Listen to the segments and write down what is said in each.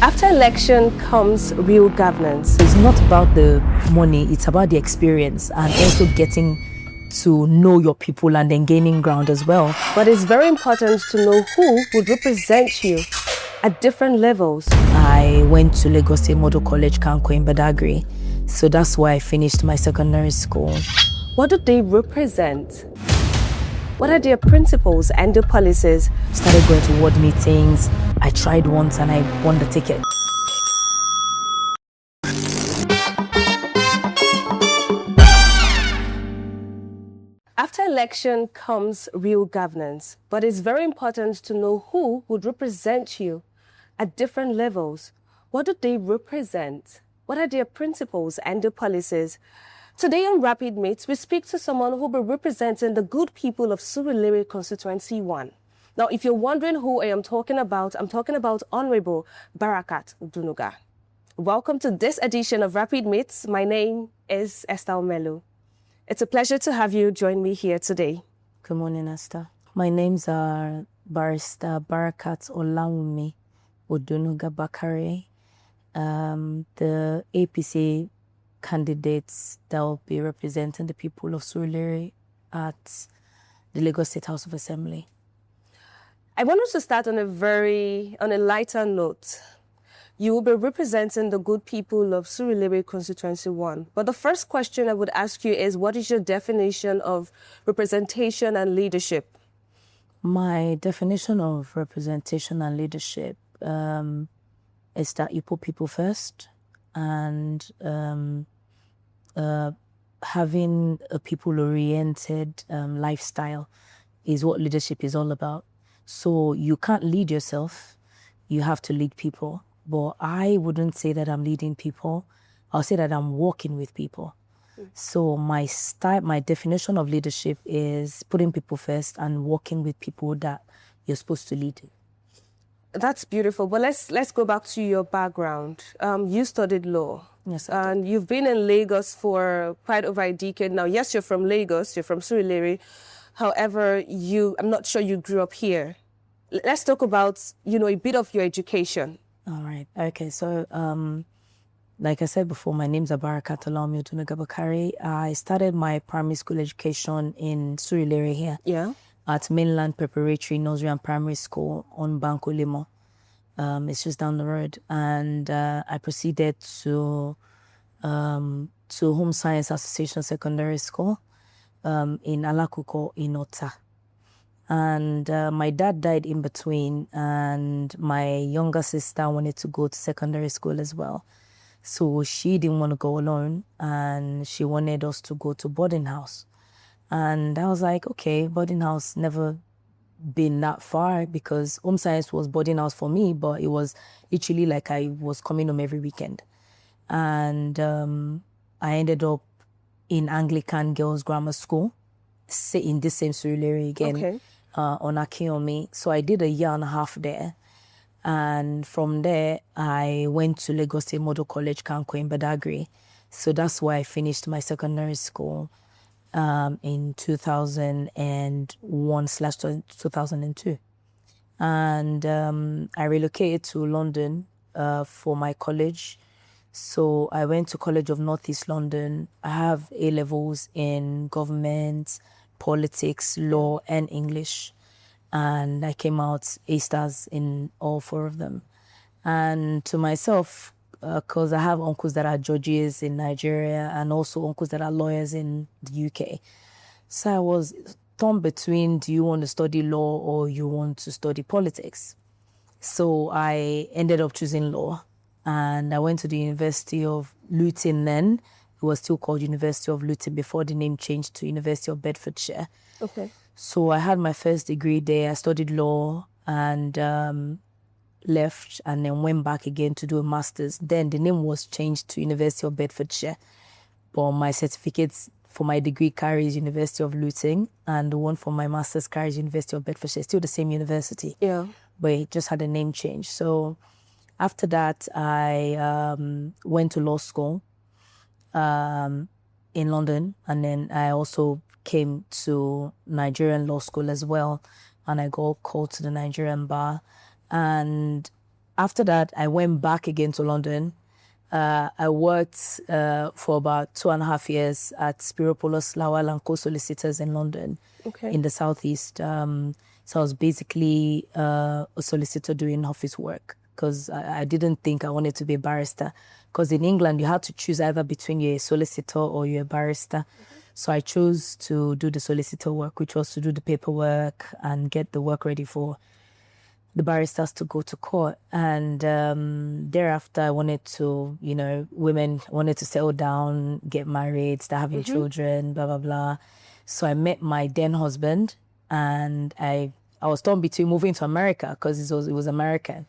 After election comes real governance. It's not about the money, it's about the experience and also getting to know your people and then gaining ground as well. But it's very important to know who would represent you at different levels. I went to Lagos State Model College, Kanko in Badagry. So that's where I finished my secondary school. What do they represent? What are their principles and their policies? Started going to ward meetings. I tried once and I won the ticket. After election comes real governance, but it's very important to know who would represent you at different levels. What do they represent? What are their principles and their policies? Today on Rapid Meets, we speak to someone who will be representing the good people of Surulere Constituency I. Now, if you're wondering who I am talking about, I'm talking about Honorable Barakat Odunuga. Welcome to this edition of Rapid Meets. My name is Esther Omelu. It's a pleasure to have you join me here today. Good morning, Esther. My names are Barrister Barakat Odunuga Bakare. The APC candidates that will be representing the people of Surulere at the Lagos State House of Assembly. I want us to start on a lighter note. You will be representing the good people of Surulere Constituency I. But the first question I would ask you is, what is your definition of representation and leadership? My definition of representation and leadership is that you put people first, and having a people-oriented lifestyle is what leadership is all about. So you can't lead yourself, you have to lead people. But I wouldn't say that I'm leading people. I'll say that I'm working with people. So my definition of leadership is putting people first and working with people that you're supposed to lead. That's beautiful. But let's go back to your background. You studied law. Yes, and you've been in Lagos for quite over a decade now. Yes, you're from Lagos. You're from Surulere. However, I'm not sure you grew up here. Let's talk about, a bit of your education. All right. Okay. So, like I said before, my name's Barakat Odunuga Bakare. I started my primary school education in Surulere here. Yeah. At Mainland Preparatory Nursery and Primary School on Banco Limo. It's just down the road. And I proceeded to Home Science Association Secondary School in Alakuko in Ota. And my dad died in between, and my younger sister wanted to go to secondary school as well. So she didn't want to go alone, and she wanted us to go to boarding house. And I was like, okay, boarding house never been that far, because home science was boarding house for me, but it was literally like I was coming home every weekend. And I ended up in Anglican Girls Grammar School, in the same Surulere again. Okay. On Akiyomi. So I did a year and a half there. And from there, I went to Lagos State Model College, Kanko in Badagry. So that's where I finished my secondary school in 2001/2002. And I relocated to London for my college. So I went to College of Northeast London. I have A-levels in government, politics, law, and English. And I came out A-stars in all four of them. And to myself, because I have uncles that are judges in Nigeria and also uncles that are lawyers in the UK. So I was torn between, do you want to study law or you want to study politics? So I ended up choosing law. And I went to the University of Luton then. It was still called University of Luton before the name changed to University of Bedfordshire. Okay. So I had my first degree there. I studied law and left and then went back again to do a master's. Then the name was changed to University of Bedfordshire. But my certificates for my degree carries University of Luton, and the one for my master's carries University of Bedfordshire. Still the same university. Yeah. But it just had a name change. So after that, I went to law school in London, and then I also came to Nigerian law school as well, and I got called to the Nigerian bar. And after that, I went back again to London. I worked for about 2.5 years at Spiropoulos Lawal & Co solicitors in London, in the southeast. So I was basically a solicitor doing office work because I didn't think I wanted to be a barrister. Because in England, you had to choose either between you're a solicitor or you're a barrister. So I chose to do the solicitor work, which was to do the paperwork and get the work ready for the barristers to go to court. And thereafter, I wanted to, women wanted to settle down, get married, start having children, blah, blah, blah. So I met my then husband, and I was torn between moving to America because it was American,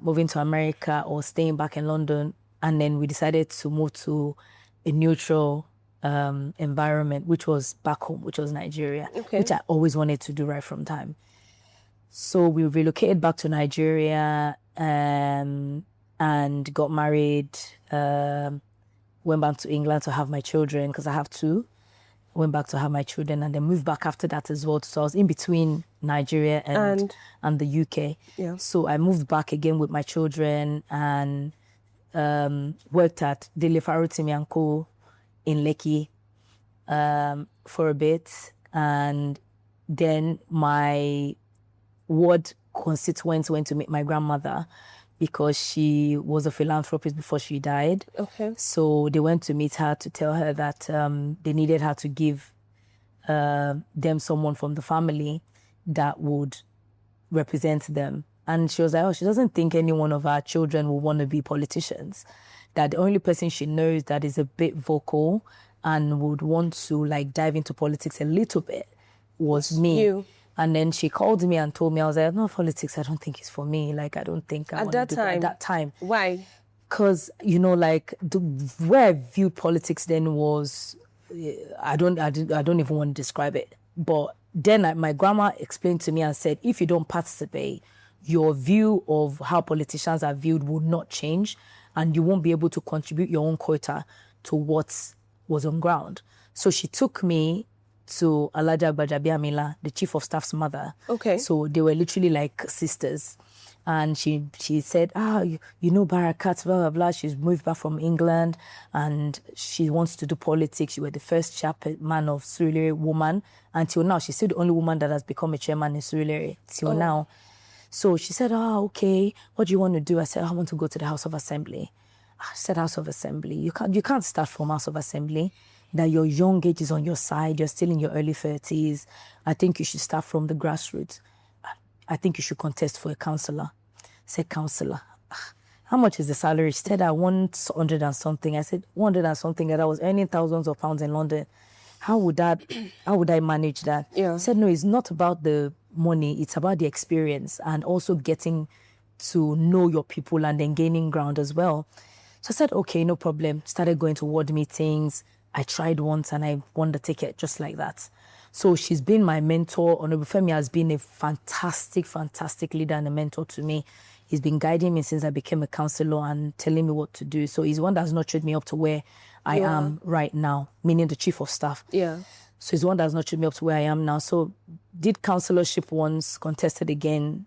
moving to America or staying back in London. And then we decided to move to a neutral environment, which was back home, which was Nigeria, which I always wanted to do right from time. So we relocated back to Nigeria and got married, went back to England to have my children because I have two. Went back to have my children and then moved back after that as well. So I was in between Nigeria and the UK. Yeah. So I moved back again with my children and worked at Dele Farotimi & Co in Lekki for a bit. And then my ward constituents went to meet my grandmother because she was a philanthropist before she died. So they went to meet her to tell her that they needed her to give them someone from the family that would represent them. And she was like, oh, she doesn't think any one of our children will want to be politicians. That the only person she knows that is a bit vocal and would want to dive into politics a little bit was me. You. And then she called me and told me, I was like, no, politics, I don't think it's for me. I don't think I want to do that at that time. Why? Because, the way I viewed politics then was, I don't even want to describe it. But then my grandma explained to me and said, if you don't participate, your view of how politicians are viewed will not change and you won't be able to contribute your own quota to what was on ground. So she took me to Alaja Bajabi Amila, the chief of staff's mother. So they were literally like sisters. And she said, you know Barakat, blah, blah, blah. She's moved back from England and she wants to do politics. You were the first chairman of Surulere woman. Until now, she's still the only woman that has become a chairman in Surulere till now. So she said, okay, what do you want to do? I said, I want to go to the House of Assembly. I said, House of Assembly. You can't start from House of Assembly. That your young age is on your side, you're still in your early 30s. I think you should start from the grassroots. I think you should contest for a councillor. I said, councillor, how much is the salary? She said, I want 100 and something. I said, 100 and something, and I was earning thousands of pounds in London. How would I manage that? She said, no, it's not about the money, it's about the experience and also getting to know your people and then gaining ground as well. So I said, okay, no problem. Started going to ward meetings. I tried once and I won the ticket just like that. So she's been my mentor. Honorable Femi has been a fantastic, fantastic leader and a mentor to me. He's been guiding me since I became a councillor and telling me what to do. So he's one that's nurtured me up to where I am right now, meaning the chief of staff. So he's one that's nurtured me up to where I am now. So did councillorship once, contested again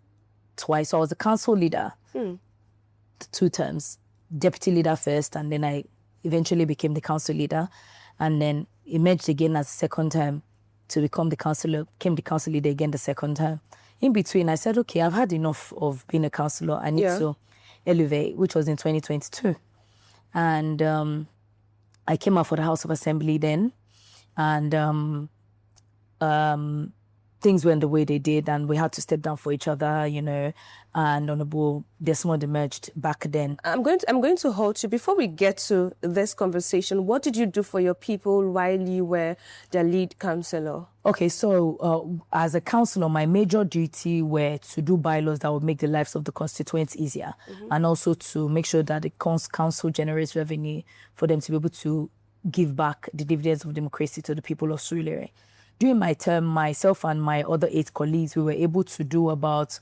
twice. So I was the council leader, 2 terms, deputy leader first, and then I eventually became the council leader, and then emerged again as a second time to become the councillor, became the council leader again the second time. In between, I said, okay, I've had enough of being a councillor. I need to elevate, which was in 2022. And I came out for the House of Assembly then, and things went the way they did, and we had to step down for each other, and Honorable Desmond emerged back then. I'm going to hold you. Before we get to this conversation, what did you do for your people while you were the lead councillor? Okay, so as a councillor, my major duty were to do bylaws that would make the lives of the constituents easier, and also to make sure that the council generates revenue for them to be able to give back the dividends of democracy to the people of Surulere. During my term, myself and my other 8 colleagues, we were able to do about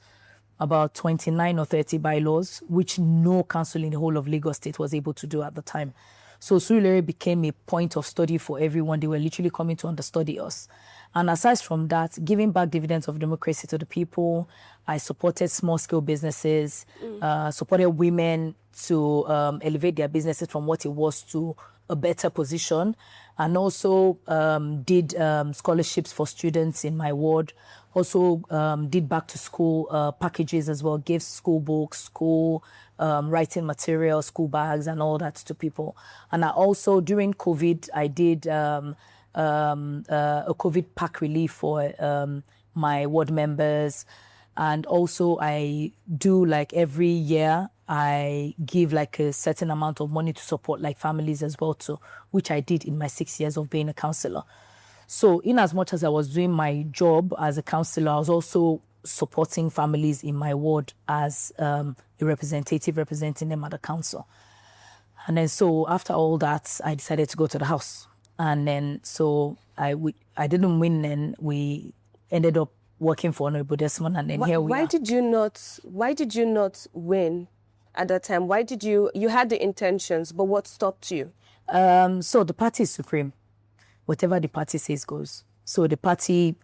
29 or 30 bylaws, which no council in the whole of Lagos State was able to do at the time. So Surulere became a point of study for everyone. They were literally coming to understudy us. And aside from that, giving back dividends of democracy to the people, I supported small-scale businesses, supported women to elevate their businesses from what it was to a better position, and also did scholarships for students in my ward. Also did back to school packages as well, gave school books, school writing materials, school bags, and all that to people. And I also, during COVID, I did a COVID pack relief for my ward members. And also I do, like, every year, I give like a certain amount of money to support like families as well too, which I did in my 6 years of being a councillor. So in as much as I was doing my job as a councillor, I was also supporting families in my ward as a representative representing them at the council. And then so after all that, I decided to go to the house. And then so I didn't win, and we ended up working for Honorable Desmond, and then here we are. Why did you not win at that time? Why did you had the intentions, but what stopped you? So the party is supreme. Whatever the party says goes. So the party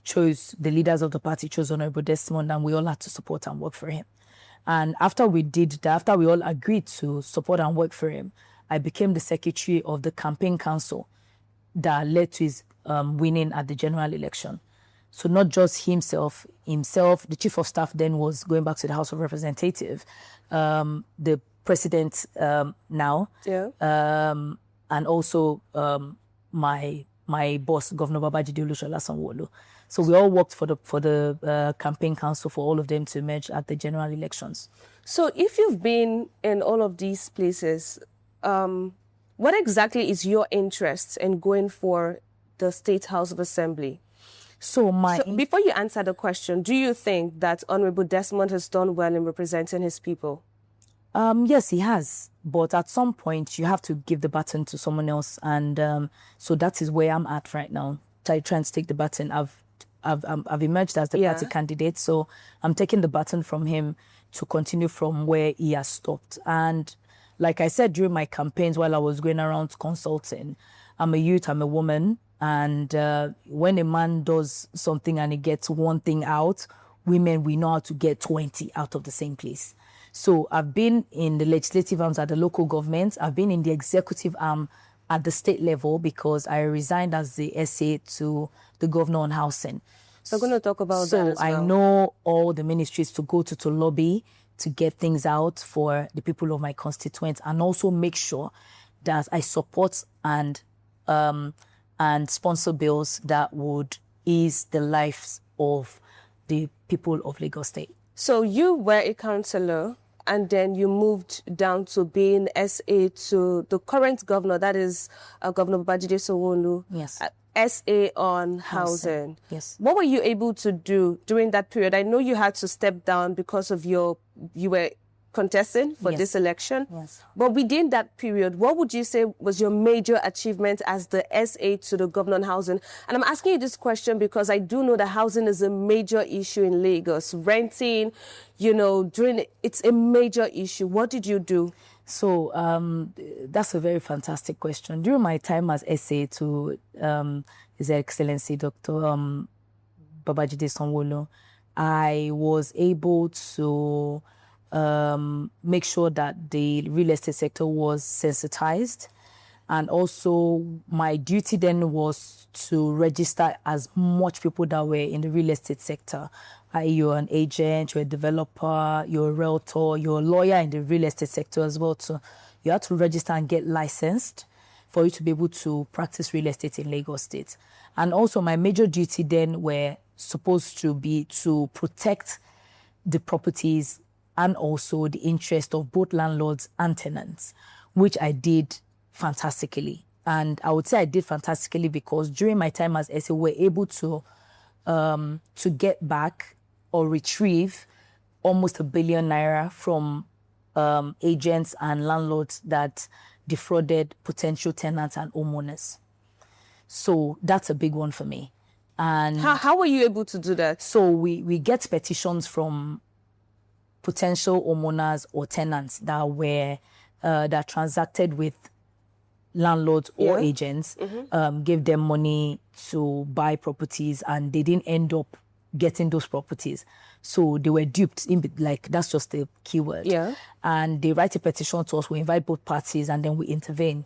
chose, the leaders of the party chose Honorable Desmond, and we all had to support and work for him. And after we did that, after we all agreed to support and work for him, I became the secretary of the campaign council that led to his winning at the general election. So not just himself, the chief of staff then was going back to the House of Representatives, the president now, and also my boss, Governor Babajide Olusola Sanwo-Olu. So we all worked for the campaign council for all of them to emerge at the general elections. So if you've been in all of these places, what exactly is your interest in going for the State House of Assembly? So before you answer the question, do you think that Honorable Desmond has done well in representing his people? Yes, he has. But at some point, you have to give the baton to someone else. And so that is where I'm at right now. Trying to take the baton. I've emerged as the party candidate. So I'm taking the baton from him to continue from where he has stopped. And like I said during my campaigns while I was going around consulting, I'm a youth, I'm a woman. And when a man does something and he gets one thing out, women, we know how to get 20 out of the same place. So I've been in the legislative arms at the local government. I've been in the executive arm at the state level because I resigned as the SA to the governor on housing. So I'm going to talk about that as well. So I know all the ministries to go to lobby to get things out for the people of my constituents, and also make sure that I support and sponsor bills that would ease the lives of the people of Lagos State. So you were a councillor, and then you moved down to being SA to the current governor, that is Governor Babajide Sanwo-Olu. Yes. SA on housing. Yes. What were you able to do during that period? I know you had to step down because of you were contesting for this election. Yes. But within that period, what would you say was your major achievement as the SA to the governor on housing? And I'm asking you this question because I do know that housing is a major issue in Lagos. Renting, it's a major issue. What did you do? So that's a very fantastic question. During my time as SA to His Excellency Dr. Babajide Sanwo-Olu, I was able to make sure that the real estate sector was sensitized. And also my duty then was to register as much people that were in the real estate sector. You're an agent, you're a developer, you're a realtor, you're a lawyer in the real estate sector as well. So you have to register and get licensed for you to be able to practice real estate in Lagos State. And also my major duty then were supposed to be to protect the properties and also the interest of both landlords and tenants, which I did fantastically. And I would say I did fantastically because during my time as SA, we were able to get back or retrieve almost ₦1 billion from agents and landlords that defrauded potential tenants and homeowners. So that's a big one for me. And how were you able to do that? So we get petitions from potential homeowners or tenants that were that transacted with landlords or agents, gave them money to buy properties, and they didn't end up getting those properties. So they were duped, that's just the keyword. Yeah. And they write a petition to us, we invite both parties, and then we intervene.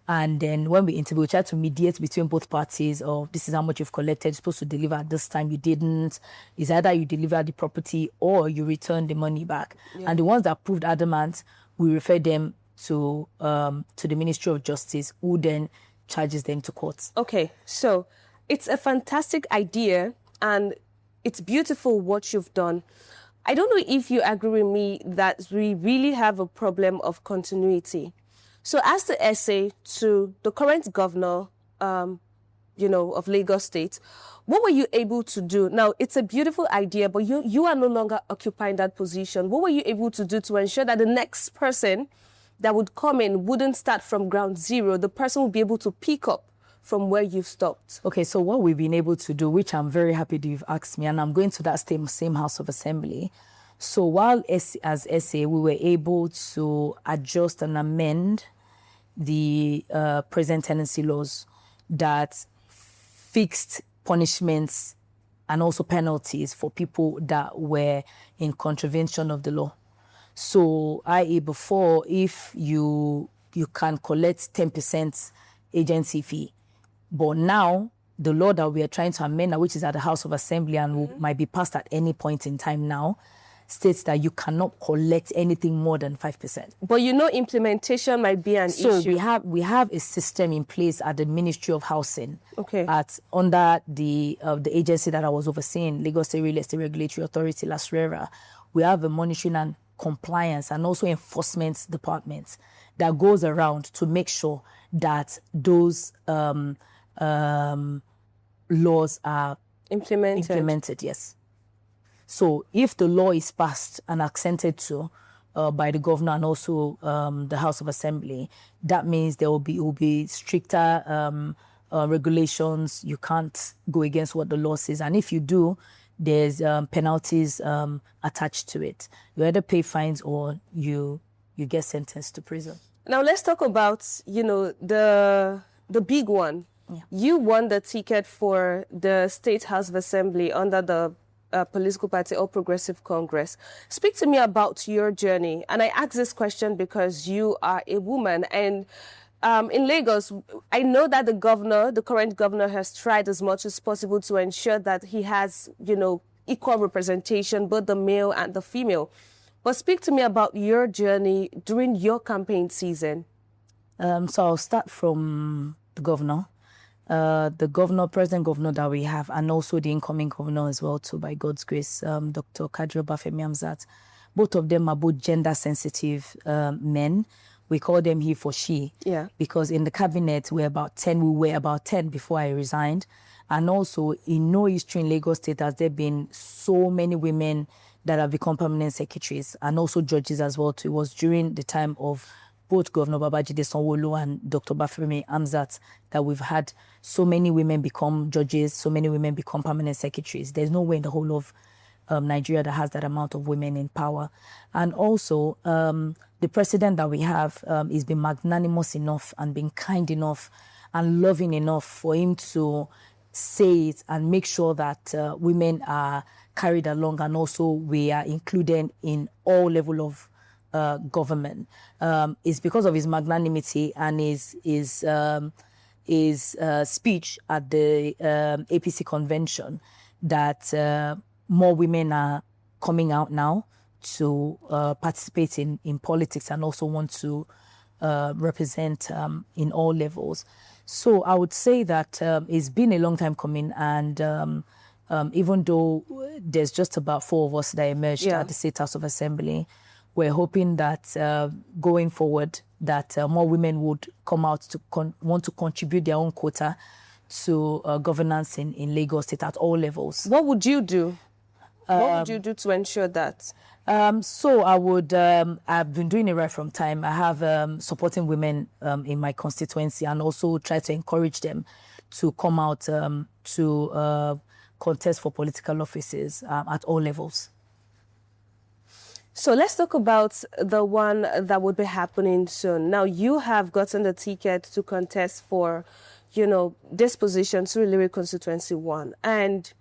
And then when we intervene, we try to mediate between both parties of this is how much you've collected, you're supposed to deliver at this time, you didn't. It's either you deliver the property or you return the money back. Yeah. And the ones that proved adamant, we refer them to the Ministry of Justice, who then charges them to court. Okay, so it's a fantastic idea and it's beautiful what you've done. I don't know if you agree with me that we really have a problem of continuity. So as the essay to the current governor, of Lagos State, what were you able to do? Now, it's a beautiful idea, but you are no longer occupying that position. What were you able to do to ensure that the next person that would come in wouldn't start from ground zero? The person would be able to pick up from where you've stopped. Okay, so what we've been able to do, which I'm very happy that you've asked me, and I'm going to that same House of Assembly. So while as SA, we were able to adjust and amend the present tenancy laws that fixed punishments and also penalties for people that were in contravention of the law. So, i.e., before, if you can collect 10% agency fee, but now the law that we are trying to amend, which is at the House of Assembly and might be passed at any point in time now, states that you cannot collect anything more than 5%. But implementation might be an issue. So we have a system in place at the Ministry of Housing, under the agency that I was overseeing, Lagos State Real Estate Regulatory Authority, LASRERA. We have a monitoring and compliance and also enforcement department that goes around to make sure that those laws are implemented. Yes. So if the law is passed and accented to by the governor and also the House of Assembly, that means there will be stricter regulations. You can't go against what the law says. And if you do, there's penalties attached to it. You either pay fines or you get sentenced to prison. Now let's talk about, the big one. Yeah. You won the ticket for the State House of Assembly under the political party All Progressive Congress. Speak to me about your journey. And I ask this question because you are a woman. And in Lagos, I know that the current governor has tried as much as possible to ensure that he has, equal representation, both the male and the female. But speak to me about your journey during your campaign season. So I'll start from the governor. The present governor that we have, and also the incoming governor as well, too, by God's grace, Dr. Kadri Obafemi Hamzat. Both of them are both gender-sensitive men. We call them he for she. Yeah. Because in the cabinet, we were about 10 before I resigned. And also, in no history in Lagos State has there been so many women that have become permanent secretaries, and also judges as well, too. It was during the time of both Governor Babajide Sanwo-Olu and Dr. Obafemi Hamzat that we've had so many women become judges, so many women become permanent secretaries. There's no way in the whole of Nigeria that has that amount of women in power. And also, the president that we have is been magnanimous enough and been kind enough and loving enough for him to say it and make sure that women are carried along, and also we are included in all level of government. It's because of his magnanimity and his speech at the APC convention that more women are coming out now to participate in politics and also want to represent in all levels. So I would say that it's been a long time coming, and even though there's just about 4 of us that emerged at the State House of Assembly, we're hoping that going forward that more women would come out to want to contribute their own quota to governance in Lagos State at all levels. What would you do? What would you do to ensure that? So I would, I've been doing it right from time. I have supporting women in my constituency, and also try to encourage them to come out to contest for political offices at all levels. So let's talk about the one that would be happening soon. Now, you have gotten the ticket to contest for, this position, Surulere Constituency I. And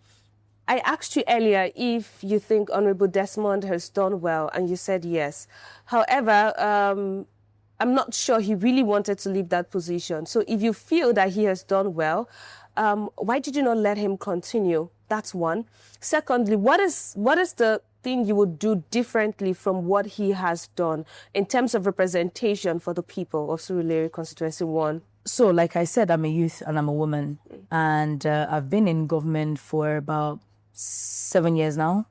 I asked you earlier if you think Honorable Desmond has done well, and you said yes. However, I'm not sure he really wanted to leave that position. So if you feel that he has done well, why did you not let him continue? That's one. Secondly, what is the thing you would do differently from what he has done in terms of representation for the people of Surulere Constituency I? So, like I said, I'm a youth and I'm a woman, and I've been in government for about 7 years now.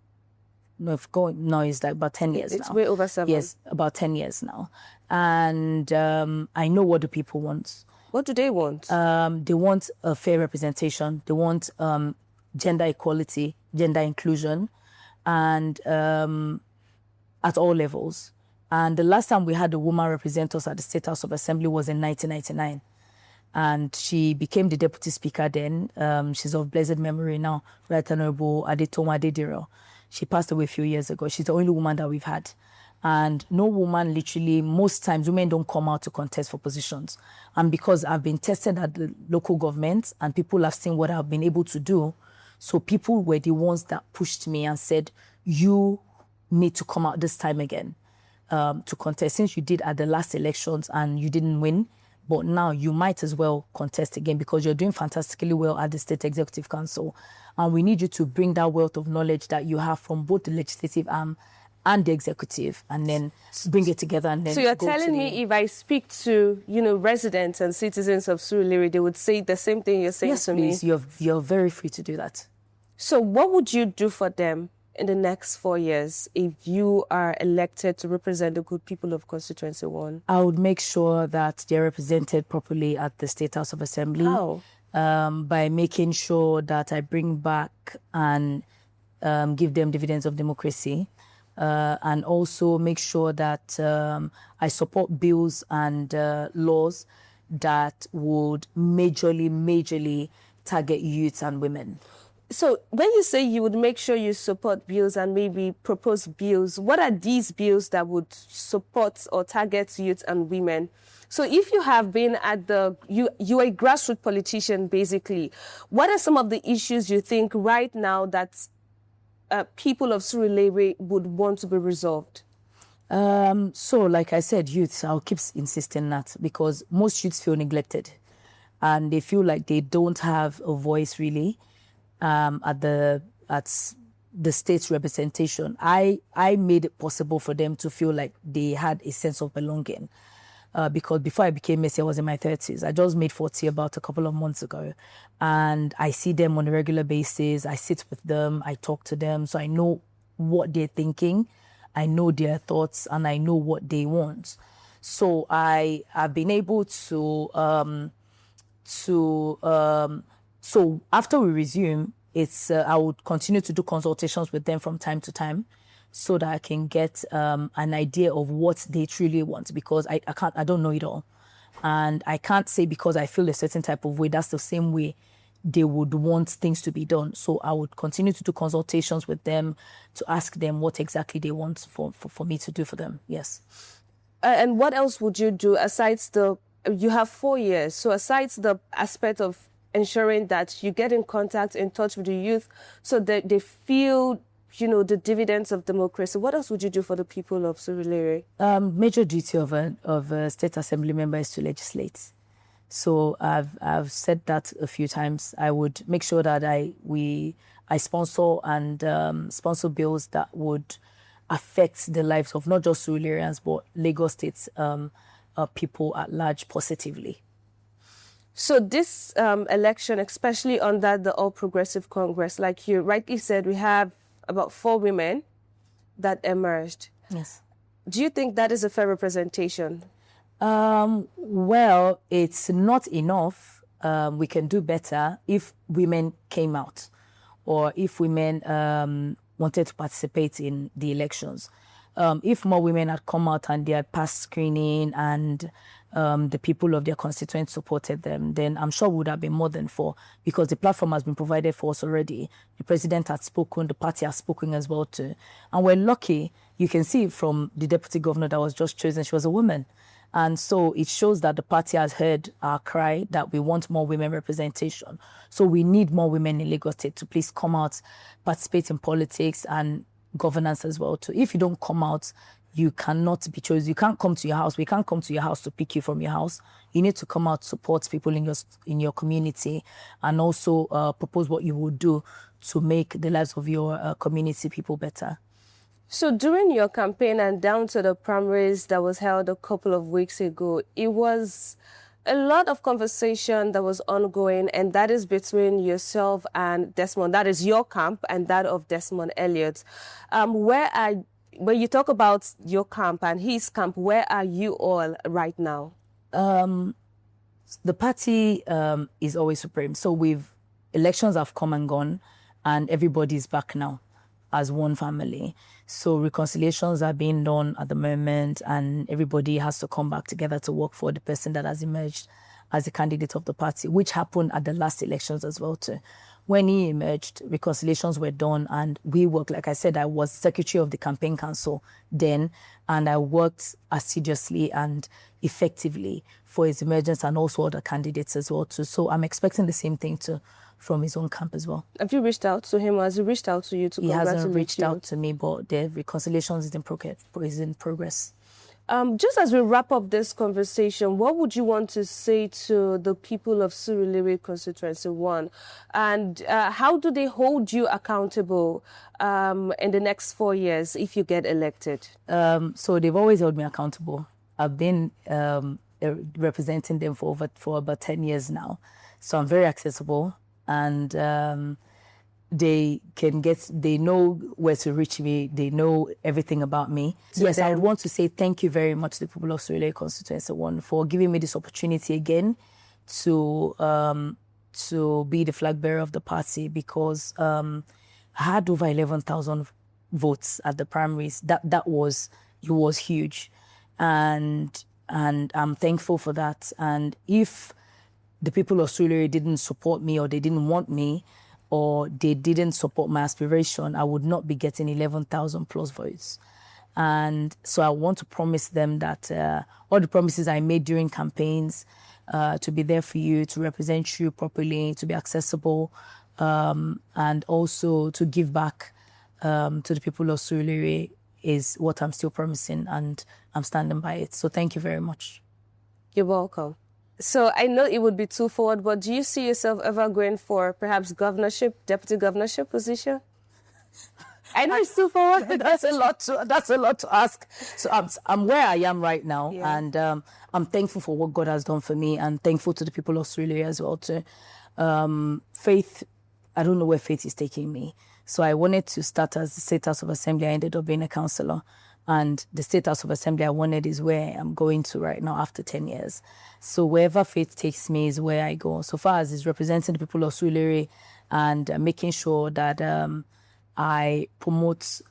No, it's like about 10 years now. It's way over 7. Yes, about 10 years now. And I know what the people want. What do they want? They want a fair representation. They want gender equality, gender inclusion, and at all levels. And the last time we had a woman represent us at the State House of Assembly was in 1999. And she became the deputy speaker then. She's of blessed memory now, Right Honorable Adetoma Adediro. She passed away a few years ago. She's the only woman that we've had. And no woman, literally, most times women don't come out to contest for positions. And because I've been tested at the local government and people have seen what I've been able to do, so people were the ones that pushed me and said, you need to come out this time again to contest. Since you did at the last elections and you didn't win, but now you might as well contest again because you're doing fantastically well at the State Executive Council. And we need you to bring that wealth of knowledge that you have from both the legislative arm and the executive, and then bring it together. And then so you're telling me if I speak to, residents and citizens of Surulere, they would say the same thing you're saying to me? Yes, please. You're very free to do that. So what would you do for them in the next 4 years if you are elected to represent the good people of Constituency I? I would make sure that they're represented properly at the State House of Assembly. How? By making sure that I bring back and give them dividends of democracy. And also make sure that I support bills and laws that would majorly target youth and women. So when you say you would make sure you support bills and maybe propose bills, what are these bills that would support or target youth and women? So if you have been at you're a grassroots politician, basically, what are some of the issues you think right now that people of Surulere would want to be resolved? So like I said, youth, I'll keep insisting that because most youths feel neglected and they feel like they don't have a voice really at the state's representation. I made it possible for them to feel like they had a sense of belonging. Because before I became Messi, I was in my 30s. I just made 40 about a couple of months ago. And I see them on a regular basis. I sit with them. I talk to them. So I know what they're thinking. I know their thoughts and I know what they want. So I have been able to so after we resume, I would continue to do consultations with them from time to time, so that I can get an idea of what they truly want, because I don't know it all. And I can't say because I feel a certain type of way, that's the same way they would want things to be done. So I would continue to do consultations with them to ask them what exactly they want for me to do for them. Yes. And what else would you do you have 4 years, so aside the aspect of ensuring that you get in touch with the youth so that they feel the dividends of democracy, what else would you do for the people of Surulere? Major duty of a state assembly member is to legislate. So I've said that a few times. I would make sure that I sponsor and sponsor bills that would affect the lives of not just Surulereans but Lagos State's people at large positively. So this election, especially under the All Progressive Congress, like you rightly said, we have about 4 women that emerged. Yes. Do you think that is a fair representation? Well, it's not enough. We can do better if women came out or if women wanted to participate in the elections. If more women had come out and they had passed screening and the people of their constituents supported them, then I'm sure we would have been more than 4, because the platform has been provided for us already. The president had spoken, the party has spoken as well too. And we're lucky, you can see from the deputy governor that was just chosen, she was a woman. And so it shows that the party has heard our cry that we want more women representation. So we need more women in Lagos State to please come out, participate in politics and governance as well too. If you don't come out, you cannot be chosen. You can't come to your house. We can't come to your house to pick you from your house. You need to come out, support people in your community, and also propose what you would do to make the lives of your community people better. So during your campaign and down to the primaries that was held a couple of weeks ago, it was a lot of conversation that was ongoing, and that is between yourself and Desmond. That is your camp and that of Desmond Elliott. When you talk about your camp and his camp, where are you all right now? The party is always supreme. So elections have come and gone, and everybody's back now as one family. So reconciliations are being done at the moment, and everybody has to come back together to work for the person that has emerged as the candidate of the party, which happened at the last elections as well too. When he emerged, reconciliations were done, and we worked. Like I said, I was secretary of the campaign council then, and I worked assiduously and effectively for his emergence and also other candidates as well too. So I'm expecting the same thing from his own camp as well. Have you reached out to him, or has he reached out to you to congratulate you? He hasn't reached out to me, but the reconciliations is in progress. Just as we wrap up this conversation, what would you want to say to the people of Surulere Constituency I? And how do they hold you accountable in the next 4 years if you get elected? So they've always held me accountable. I've been representing them for about 10 years now. So I'm very accessible, and they know where to reach me. They know everything about me. Yes, I would want to say thank you very much to the people of Surulere Constituency I for giving me this opportunity again to be the flag bearer of the party, because I had over 11,000 votes at the primaries. It was huge, and I'm thankful for that. And if the people of Surulere didn't support me, or they didn't want me, or they didn't support my aspiration, I would not be getting 11,000 plus votes. And so I want to promise them that all the promises I made during campaigns, to be there for you, to represent you properly, to be accessible, and also to give back to the people of Surulere, is what I'm still promising, and I'm standing by it. So thank you very much. You're welcome. So I know it would be too forward, but do you see yourself ever going for perhaps governorship, deputy governorship position? I know it's too forward. That's a lot to ask. So I'm where I am right now, yeah. And I'm thankful for what God has done for me, and thankful to the people of Surulere as well too. Faith, I don't know where faith is taking me. So I wanted to start as the State House of Assembly. I ended up being a councillor. And the State House of Assembly I wanted is where I'm going to right now after 10 years. So wherever faith takes me is where I go. So far as is representing the people of Surulere and making sure that I promote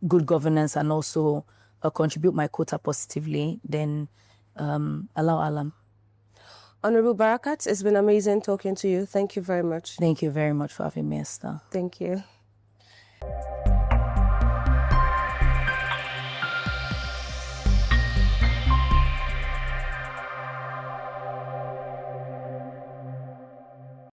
good governance and also contribute my quota positively, then allow Alam. Honorable Barakat, it's been amazing talking to you. Thank you very much. Thank you very much for having me, Esther. Thank you.